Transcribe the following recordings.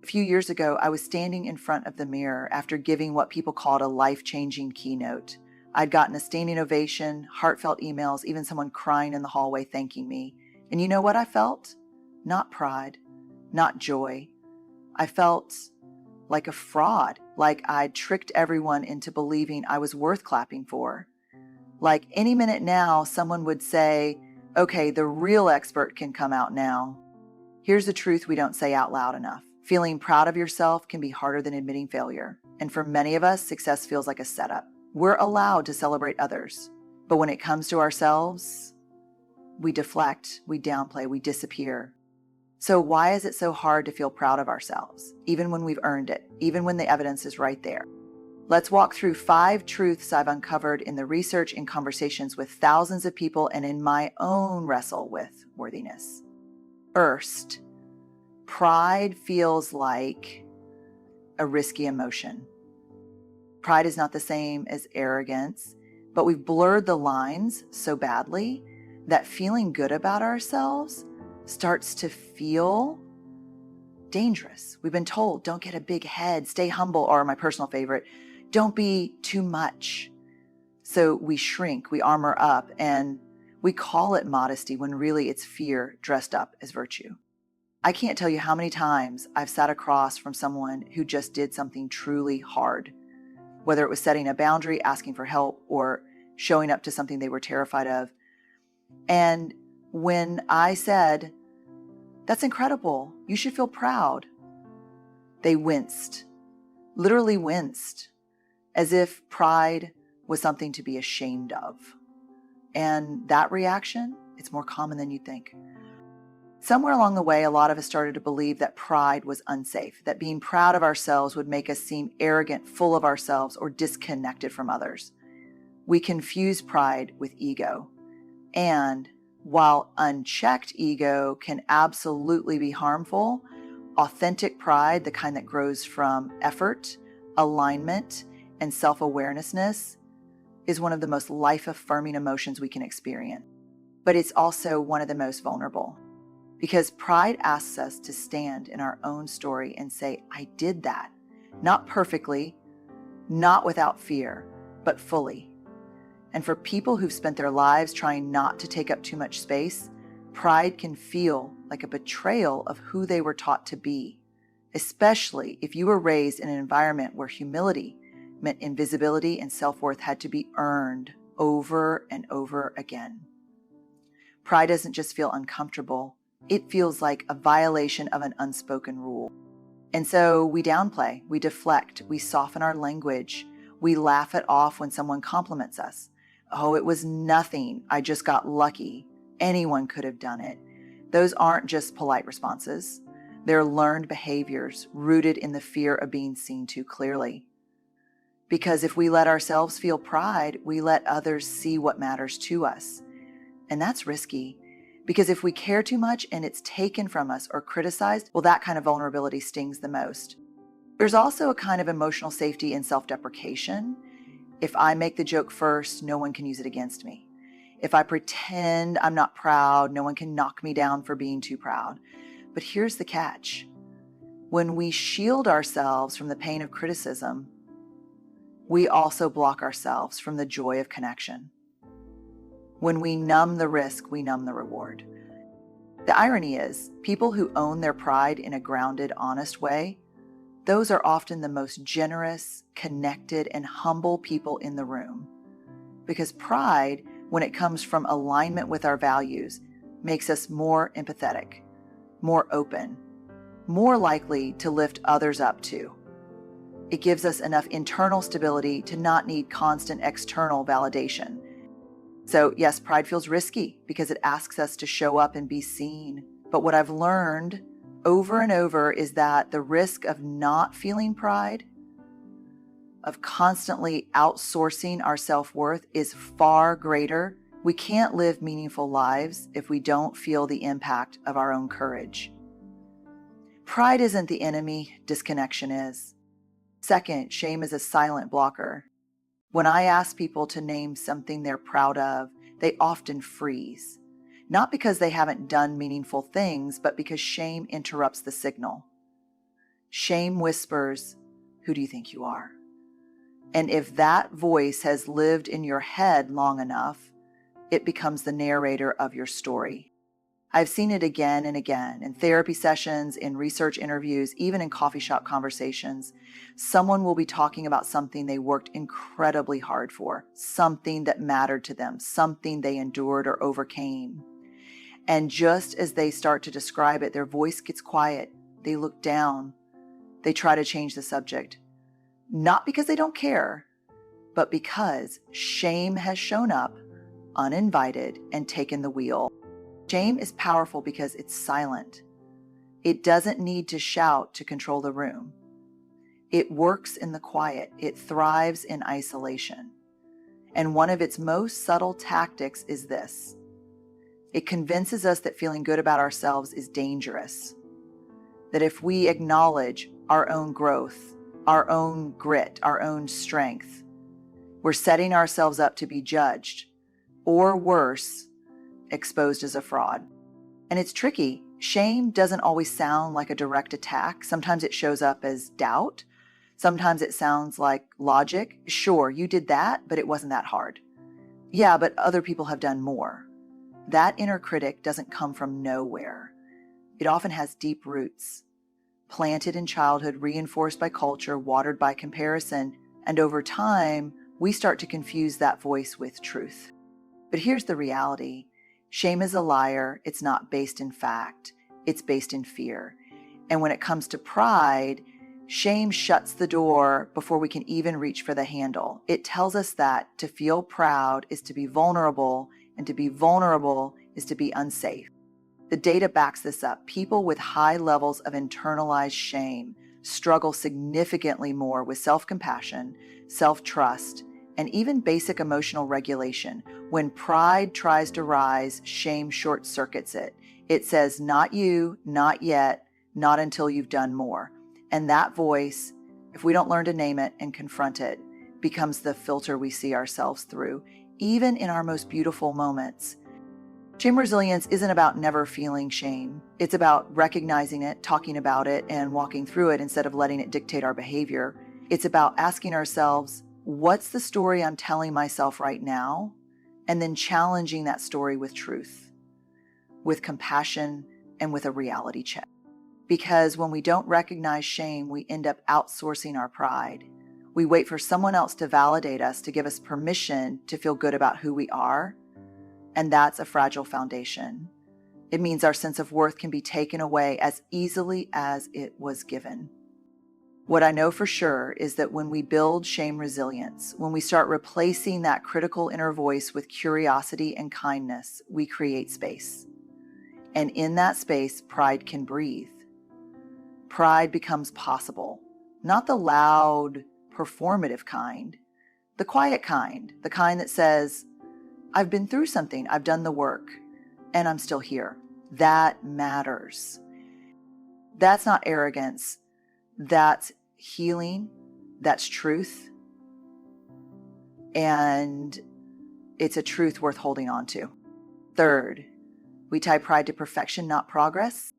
A few years ago, I was standing in front of the mirror after giving what people called a life-changing keynote. I'd gotten a standing ovation, heartfelt emails, even someone crying in the hallway thanking me. And you know what I felt? Not pride, not joy. I felt like a fraud, like I'd tricked everyone into believing I was worth clapping for. Like any minute now, someone would say, okay, the real expert can come out now. Here's the truth we don't say out loud enough. Feeling proud of yourself can be harder than admitting failure. And for many of us, success feels like a setup. We're allowed to celebrate others. But when it comes to ourselves, we deflect, we downplay, we disappear. So why is it so hard to feel proud of ourselves, even when we've earned it, even when the evidence is right there? Let's walk through 5 truths I've uncovered in the research and conversations with thousands of people and in my own wrestle with worthiness. First, pride feels like a risky emotion. Pride is not the same as arrogance, but we've blurred the lines so badly that feeling good about ourselves starts to feel dangerous. We've been told, don't get a big head, stay humble, or my personal favorite, don't be too much. So we shrink, we armor up, and we call it modesty when really it's fear dressed up as virtue. I can't tell you how many times I've sat across from someone who just did something truly hard, whether it was setting a boundary, asking for help, or showing up to something they were terrified of. And when I said, that's incredible, you should feel proud, they winced, literally winced, as if pride was something to be ashamed of. And that reaction, it's more common than you'd think. Somewhere along the way, a lot of us started to believe that pride was unsafe, that being proud of ourselves would make us seem arrogant, full of ourselves, or disconnected from others. We confuse pride with ego. And while unchecked ego can absolutely be harmful, authentic pride, the kind that grows from effort, alignment, and self-awarenessness, is one of the most life-affirming emotions we can experience. But it's also one of the most vulnerable. Because pride asks us to stand in our own story and say, I did that. Not perfectly, not without fear, but fully. And for people who've spent their lives trying not to take up too much space, pride can feel like a betrayal of who they were taught to be, especially if you were raised in an environment where humility meant invisibility and self-worth had to be earned over and over again. Pride doesn't just feel uncomfortable. It feels like a violation of an unspoken rule. And so we downplay, we deflect, we soften our language, we laugh it off when someone compliments us. Oh, it was nothing. I just got lucky. Anyone could have done it. Those aren't just polite responses. They're learned behaviors rooted in the fear of being seen too clearly. Because if we let ourselves feel pride, we let others see what matters to us. And that's risky. Because if we care too much and it's taken from us or criticized, well, that kind of vulnerability stings the most. There's also a kind of emotional safety in self-deprecation. If I make the joke first, no one can use it against me. If I pretend I'm not proud, no one can knock me down for being too proud. But here's the catch. When we shield ourselves from the pain of criticism, we also block ourselves from the joy of connection. When we numb the risk, we numb the reward. The irony is, people who own their pride in a grounded, honest way, those are often the most generous, connected, and humble people in the room. Because pride, when it comes from alignment with our values, makes us more empathetic, more open, more likely to lift others up too. It gives us enough internal stability to not need constant external validation. So yes, pride feels risky because it asks us to show up and be seen. But what I've learned over and over is that the risk of not feeling pride, of constantly outsourcing our self-worth, is far greater. We can't live meaningful lives if we don't feel the impact of our own courage. Pride isn't the enemy, disconnection is. Second, shame is a silent blocker. When I ask people to name something they're proud of, they often freeze. Not because they haven't done meaningful things, but because shame interrupts the signal. Shame whispers, "Who do you think you are?" And if that voice has lived in your head long enough, it becomes the narrator of your story. I've seen it again and again in therapy sessions, in research interviews, even in coffee shop conversations. Someone will be talking about something they worked incredibly hard for, something that mattered to them, something they endured or overcame. And just as they start to describe it, their voice gets quiet. They look down. They try to change the subject. Not because they don't care, but because shame has shown up uninvited and taken the wheel. Shame is powerful because it's silent. It doesn't need to shout to control the room. It works in the quiet. It thrives in isolation. And one of its most subtle tactics is this. It convinces us that feeling good about ourselves is dangerous. That if we acknowledge our own growth, our own grit, our own strength, we're setting ourselves up to be judged, or worse, exposed as a fraud. And it's tricky. Shame doesn't always sound like a direct attack. Sometimes it shows up as doubt. Sometimes it sounds like logic. Sure, you did that, but it wasn't that hard. Yeah, but other people have done more. That inner critic doesn't come from nowhere. It often has deep roots, planted in childhood, reinforced by culture, watered by comparison, and over time, we start to confuse that voice with truth. But here's the reality. Shame is a liar. It's not based in fact. It's based in fear. And when it comes to pride, shame shuts the door before we can even reach for the handle. It tells us that to feel proud is to be vulnerable, and to be vulnerable is to be unsafe. The data backs this up. People with high levels of internalized shame struggle significantly more with self-compassion, self-trust, and even basic emotional regulation. When pride tries to rise, shame short circuits it. It says, not you, not yet, not until you've done more. And that voice, if we don't learn to name it and confront it, becomes the filter we see ourselves through, even in our most beautiful moments. Shame resilience isn't about never feeling shame. It's about recognizing it, talking about it, and walking through it instead of letting it dictate our behavior. It's about asking ourselves, what's the story I'm telling myself right now? And then challenging that story with truth, with compassion, and with a reality check. Because when we don't recognize shame, we end up outsourcing our pride. We wait for someone else to validate us, to give us permission to feel good about who we are. And that's a fragile foundation. It means our sense of worth can be taken away as easily as it was given. What I know for sure is that when we build shame resilience, when we start replacing that critical inner voice with curiosity and kindness, we create space. And in that space, pride can breathe. Pride becomes possible, not the loud, performative kind, the quiet kind, the kind that says, I've been through something, I've done the work, and I'm still here. That matters. That's not arrogance. That's healing. That's truth. And it's a truth worth holding on to. Third, we tie pride to perfection, not progress.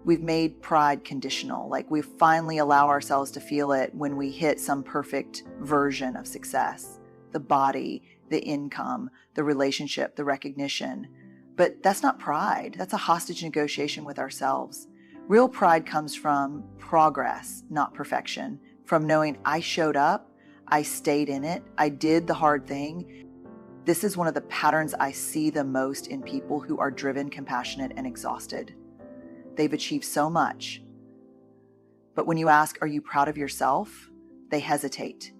We've made pride conditional, like we finally allow ourselves to feel it when we hit some perfect version of success, the body, the income, the relationship, the recognition. But that's not pride. That's a hostage negotiation with ourselves. Real pride comes from progress, not perfection, from knowing I showed up, I stayed in it, I did the hard thing. This is one of the patterns I see the most in people who are driven, compassionate, and exhausted. They've achieved so much. But when you ask, are you proud of yourself? They hesitate.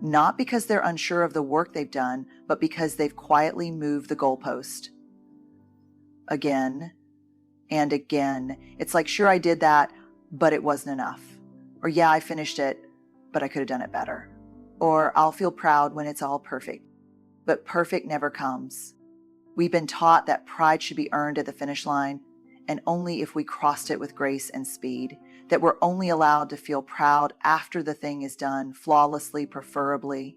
Not because they're unsure of the work they've done, but because they've quietly moved the goalpost. Again and again. It's like, sure, I did that, but it wasn't enough. Or yeah, I finished it, but I could have done it better. Or I'll feel proud when it's all perfect. But perfect never comes. We've been taught that pride should be earned at the finish line, and only if we crossed it with grace and speed, that we're only allowed to feel proud after the thing is done, flawlessly, preferably,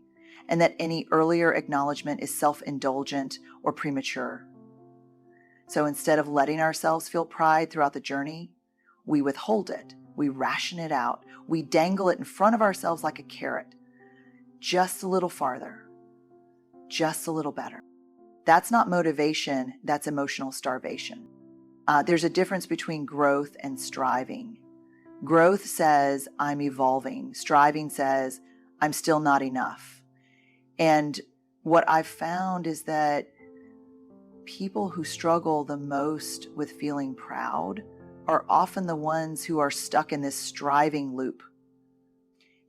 and that any earlier acknowledgement is self-indulgent or premature. So instead of letting ourselves feel pride throughout the journey, we withhold it. We ration it out. We dangle it in front of ourselves like a carrot. Just a little farther. Just a little better. That's not motivation. That's emotional starvation. There's a difference between growth and striving. Growth says, I'm evolving. Striving says, I'm still not enough. And what I've found is that people who struggle the most with feeling proud are often the ones who are stuck in this striving loop.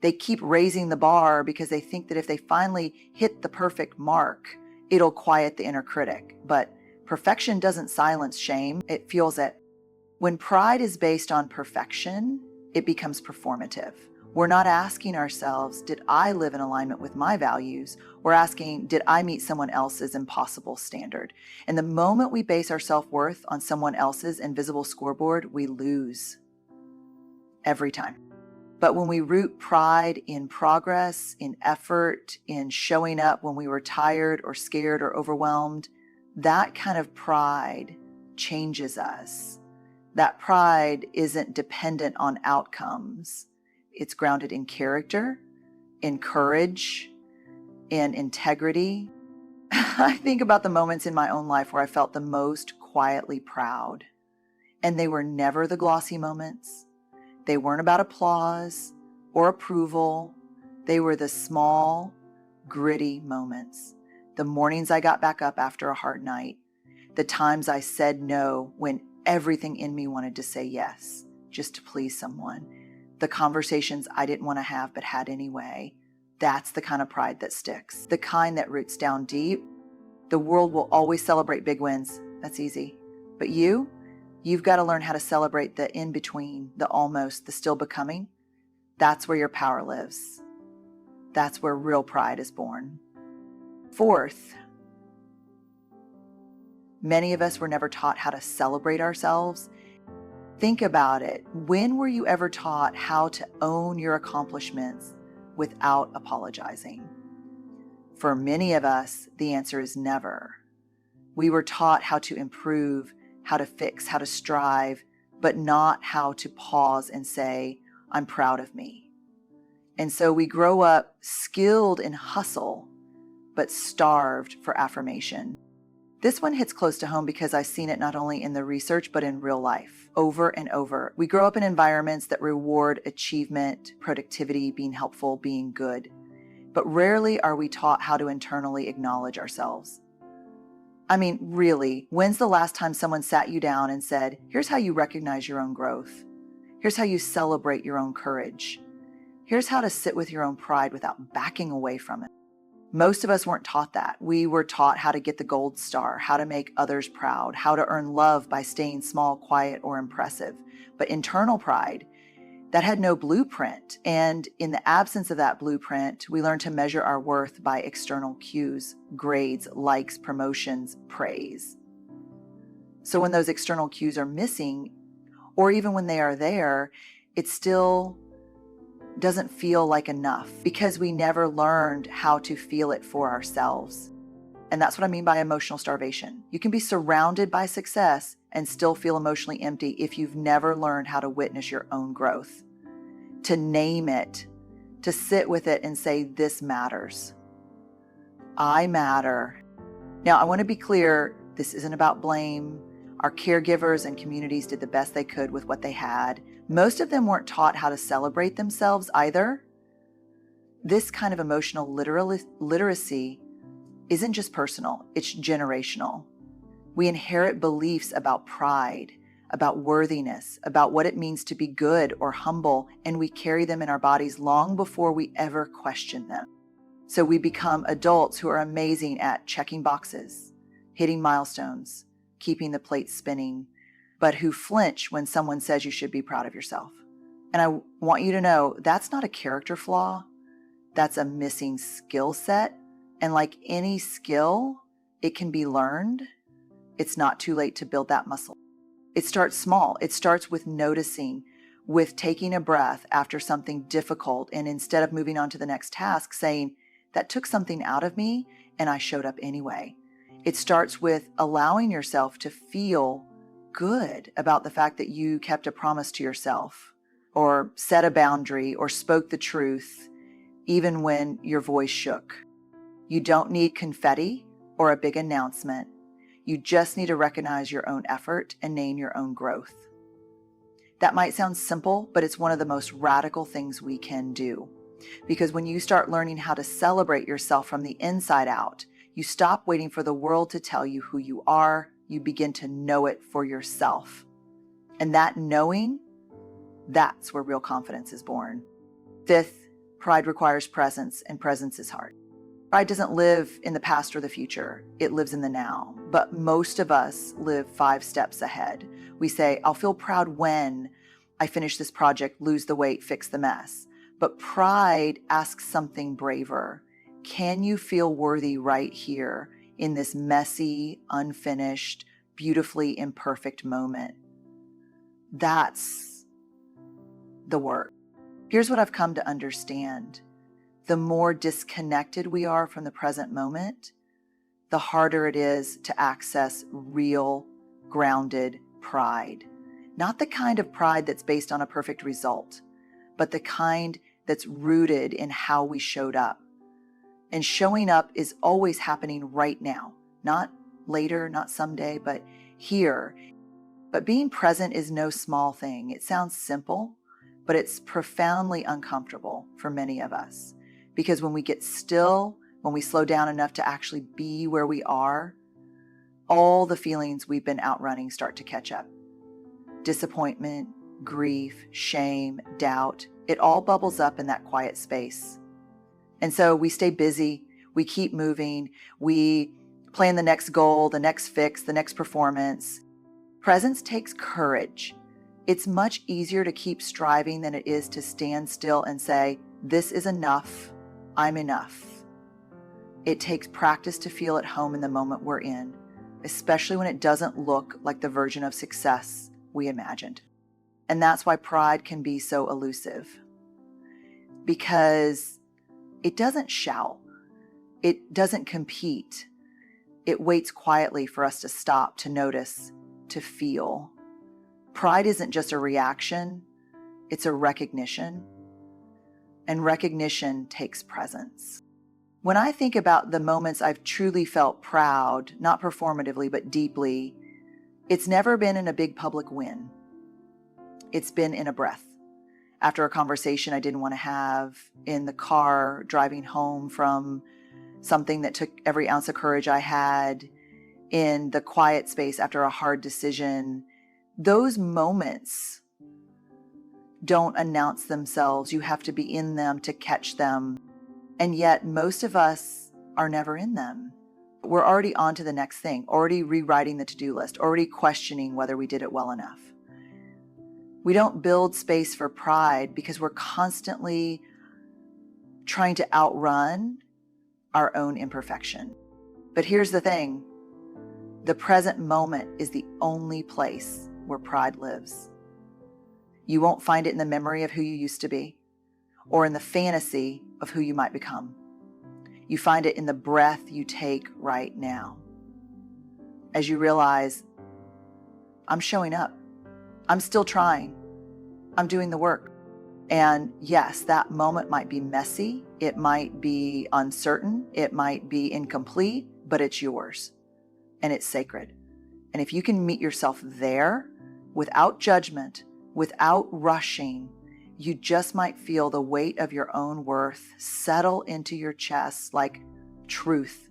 They keep raising the bar because they think that if they finally hit the perfect mark, it'll quiet the inner critic. But perfection doesn't silence shame, it fuels it. When pride is based on perfection, it becomes performative. We're not asking ourselves, did I live in alignment with my values? We're asking, did I meet someone else's impossible standard? And the moment we base our self-worth on someone else's invisible scoreboard, we lose every time. But when we root pride in progress, in effort, in showing up when we were tired or scared or overwhelmed, that kind of pride changes us. That pride isn't dependent on outcomes. It's grounded in character, in courage, in integrity. I think about the moments in my own life where I felt the most quietly proud. And they were never the glossy moments. They weren't about applause or approval. They were the small, gritty moments. The mornings I got back up after a hard night. The times I said no when everything in me wanted to say yes, just to please someone. The conversations I didn't want to have but had anyway. That's the kind of pride that sticks. The kind that roots down deep. The world will always celebrate big wins. That's easy. But you've got to learn how to celebrate the in-between, the almost, the still becoming. That's where your power lives. That's where real pride is born. Fourth, many of us were never taught how to celebrate ourselves. Think about it. When were you ever taught how to own your accomplishments without apologizing? For many of us, the answer is never. We were taught how to improve, how to fix, how to strive, but not how to pause and say, I'm proud of me. And so we grow up skilled in hustle, but starved for affirmation. This one hits close to home because I've seen it not only in the research, but in real life, over and over. We grow up in environments that reward achievement, productivity, being helpful, being good. But rarely are we taught how to internally acknowledge ourselves. I mean, really, when's the last time someone sat you down and said, here's how you recognize your own growth. Here's how you celebrate your own courage. Here's how to sit with your own pride without backing away from it. Most of us weren't taught that. We were taught how to get the gold star, how to make others proud, how to earn love by staying small, quiet, or impressive. But internal pride, that had no blueprint. And in the absence of that blueprint, we learn to measure our worth by external cues, grades, likes, promotions, praise. So when those external cues are missing, or even when they are there, it still doesn't feel like enough because we never learned how to feel it for ourselves. And that's what I mean by emotional starvation. You can be surrounded by success and still feel emotionally empty if you've never learned how to witness your own growth, to name it, to sit with it and say, this matters. I matter. Now, I want to be clear, this isn't about blame. Our caregivers and communities did the best they could with what they had. Most of them weren't taught how to celebrate themselves either. This kind of emotional literacy isn't just personal, it's generational. We inherit beliefs about pride, about worthiness, about what it means to be good or humble, and we carry them in our bodies long before we ever question them. So we become adults who are amazing at checking boxes, hitting milestones, keeping the plate spinning, but who flinch when someone says you should be proud of yourself. And I want you to know that's not a character flaw. That's a missing skill set. And like any skill, it can be learned. It's not too late to build that muscle. It starts small. It starts with noticing, with taking a breath after something difficult, and instead of moving on to the next task, saying, that took something out of me and I showed up anyway. It starts with allowing yourself to feel good about the fact that you kept a promise to yourself, or set a boundary, or spoke the truth, even when your voice shook. You don't need confetti or a big announcement. You just need to recognize your own effort and name your own growth. That might sound simple, but it's one of the most radical things we can do. Because when you start learning how to celebrate yourself from the inside out, you stop waiting for the world to tell you who you are. You begin to know it for yourself. And that knowing, that's where real confidence is born. Fifth, pride requires presence, and presence is hard. Pride doesn't live in the past or the future. It lives in the now. But most of us live 5 steps ahead. We say, I'll feel proud when I finish this project, lose the weight, fix the mess. But pride asks something braver. Can you feel worthy right here in this messy, unfinished, beautifully imperfect moment? That's the work. Here's what I've come to understand. The more disconnected we are from the present moment, the harder it is to access real, grounded pride. Not the kind of pride that's based on a perfect result, but the kind that's rooted in how we showed up. And showing up is always happening right now, not later, not someday, but here. But being present is no small thing. It sounds simple, but it's profoundly uncomfortable for many of us. Because when we get still, when we slow down enough to actually be where we are, all the feelings we've been outrunning start to catch up. Disappointment, grief, shame, doubt, it all bubbles up in that quiet space. And so we stay busy, we keep moving, we plan the next goal, the next fix, the next performance. Presence takes courage. It's much easier to keep striving than it is to stand still and say, this is enough. I'm enough. It takes practice to feel at home in the moment we're in, especially when it doesn't look like the version of success we imagined. And that's why pride can be so elusive. Because it doesn't shout. It doesn't compete. It waits quietly for us to stop, to notice, to feel. Pride isn't just a reaction, it's a recognition. And recognition takes presence. When I think about the moments I've truly felt proud, not performatively, but deeply, it's never been in a big public win. It's been in a breath. After a conversation I didn't want to have, in the car, driving home from something that took every ounce of courage I had, in the quiet space after a hard decision. Those moments don't announce themselves. You have to be in them to catch them. And yet most of us are never in them. We're already on to the next thing, already rewriting the to-do list, already questioning whether we did it well enough. We don't build space for pride because we're constantly trying to outrun our own imperfection. But here's the thing. The present moment is the only place where pride lives. You won't find it in the memory of who you used to be or in the fantasy of who you might become. You find it in the breath you take right now. As you realize, I'm showing up. I'm still trying. I'm doing the work. And yes, that moment might be messy. It might be uncertain. It might be incomplete, but it's yours and it's sacred. And if you can meet yourself there without judgment, without rushing, you just might feel the weight of your own worth settle into your chest like truth.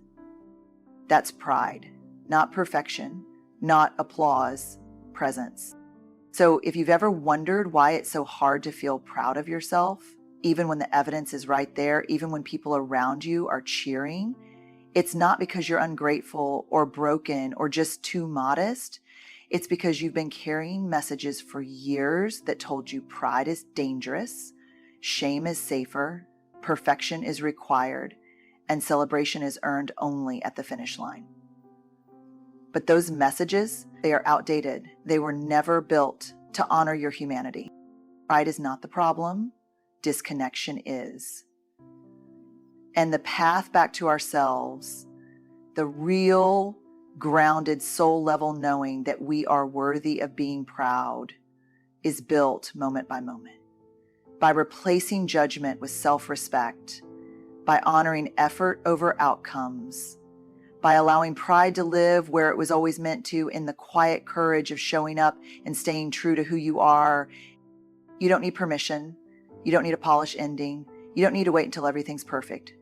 That's pride, not perfection, not applause, presence. So if you've ever wondered why it's so hard to feel proud of yourself, even when the evidence is right there, even when people around you are cheering, it's not because you're ungrateful or broken or just too modest. It's because you've been carrying messages for years that told you pride is dangerous, shame is safer, perfection is required, and celebration is earned only at the finish line. But those messages, they are outdated. They were never built to honor your humanity. Pride is not the problem. Disconnection is. And the path back to ourselves, the real grounded soul level knowing that we are worthy of being proud, is built moment by moment. by replacing judgment with self-respect, by honoring effort over outcomes, by allowing pride to live where it was always meant to, in the quiet courage of showing up and staying true to who you are. You don't need permission. You don't need a polished ending. You don't need to wait until everything's perfect.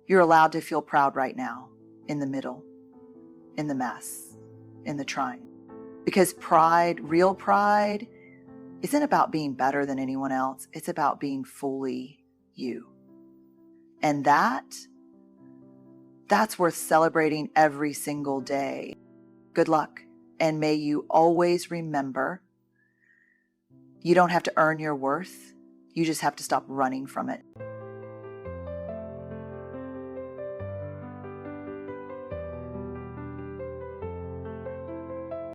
You're allowed to feel proud right now, in the middle, in the mess, in the trying. Because pride, real pride, isn't about being better than anyone else. It's about being fully you. And that's worth celebrating every single day. Good luck. And may you always remember, you don't have to earn your worth. You just have to stop running from it.